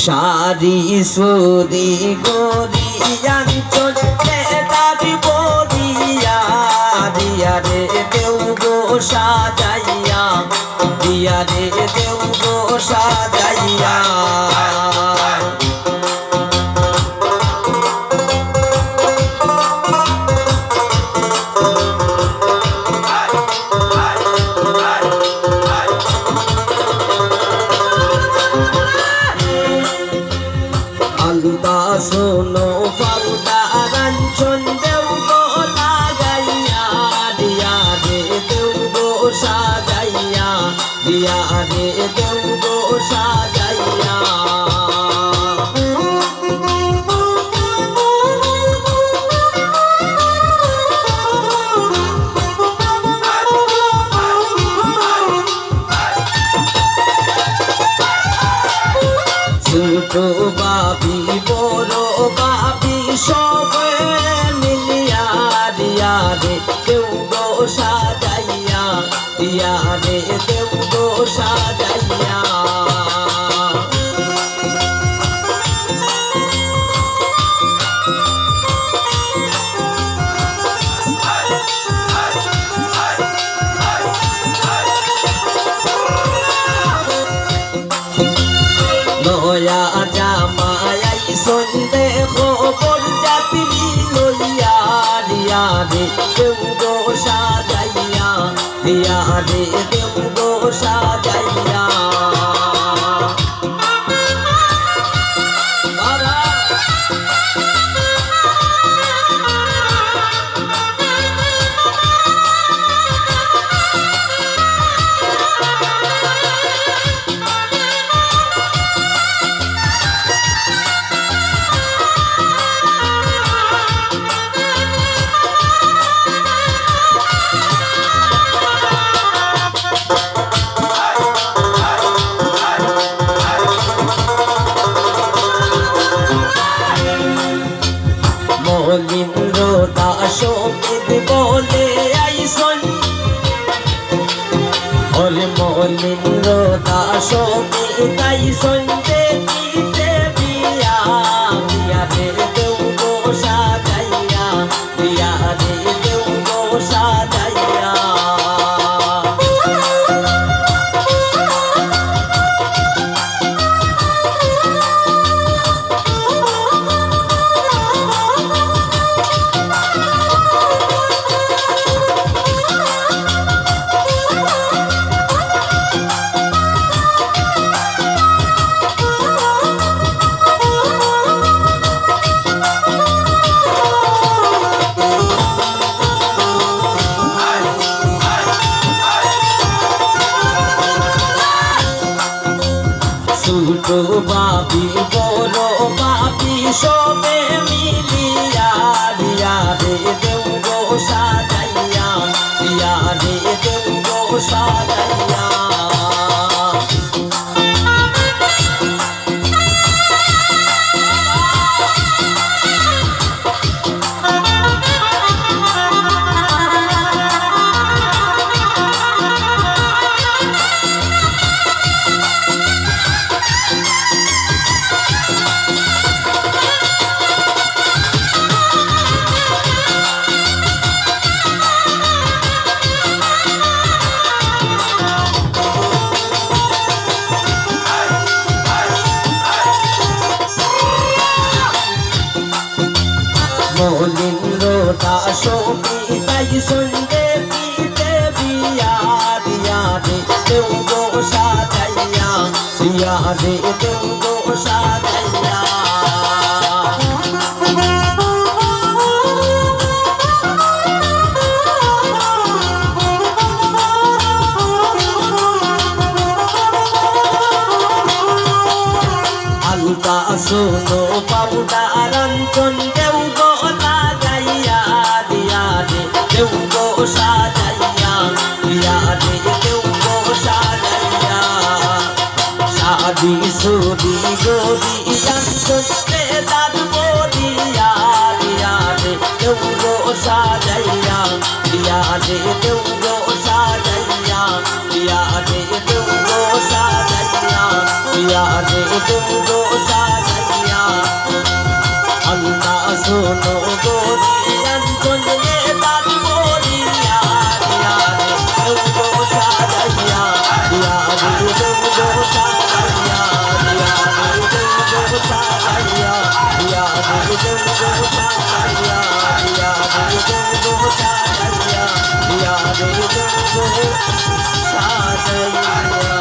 সারি সুরি গরিয়াঞ্চল দাদি বরিয়া দিয়া রে দেউ গো সাজাইয়া দিয়া রে দেউ গো সাজাইয়া শোনো পাউডারাঞ্চল দেউ গো লাগাইয়া দিয়া রে দেউ গো সাজাইয়া দিয়া রে দেউ গো সাজাইয়া ছোট বাবি বড় বাবি সবে মিলিয়া দিয়া রে দেউ গো সাজাইয়া দিয়া রে দেউ গো সাজাইয়া নয়া জামাই সন্দেহ বরযাত্রী লইয়া দিয়া রে দেউ গো সাজাইয়া দিয়া রে দেউ গো সাজাইয়া মলিন্দ্র দাস বলে আইসন ওরে মলিন্দ্র দাস আইসন দেখিতে বিয়া বিয়া রে দেউ গো সাজাইয়া বিয়া রে দেউ গো সাজাইয়া ছোট বাবি বড় বাবি সবে মিলিয়া দিয়া রে দেউ গো সাজাইয়া দিয়া রে দেউ গো সাজাইয়া মলিন্দ্র দাস তাই সন্ধ্যে পিতে বিয়া দিয়া রে দেউ গো সাজাইয়া দিয়া রে দেউ গো সাজাইয়া আলতা শোনো পাউডারাঞ্চল দেউ গো লাগাইয়া দিয়া রে দেউ গো সাজাইয়া দিয়া রে দেউ গো সাজাইয়া সারি সুরি গরিয়াঞ্চল দাদি বরিয়া দিয়া রে দেউ গো সাজাইয়া দিয়া রে দেউ গো সাজাইয়া দিয়া রে দেউ গো সাজাইয়া দিয়া রে দেউ গো দেব গো সাজাইয়া